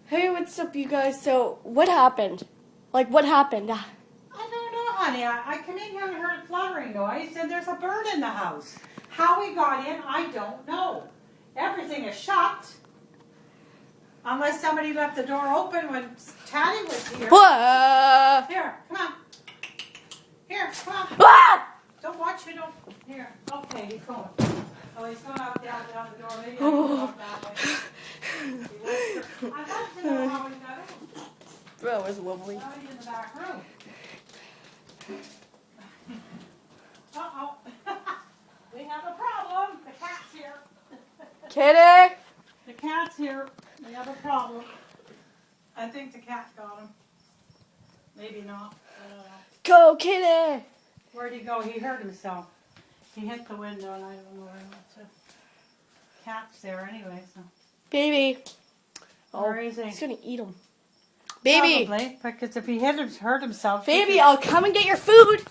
Hey, what's up, you guys? So, what happened? Like, what happened? I don't know, honey. I came in here and heard a fluttering noise, and there's a bird in the house. How we got in, I don't know. Everything is shut. Unless somebody left the door open when Taddy was here. Here, come on. Here, come on. Don't watch me, don't. Here. Okay, he's going. Oh, he's going up down the door. Maybe I can go up that way. I'd like to know how we got in. That was lovely. Now he's in the back room. Uh-oh. We have a problem. The cat's here. Kitty! The cat's here. We have a problem. I think the cat got him. Maybe not. I don't know. Go, Kitty! Where'd he go? He hurt himself. He hit the window and I don't know where he went to. Cat's there anyway, so. Baby. Where is he? He's gonna eat him. Baby! Probably, because if he hurt himself. Baby, I'll come and get your food!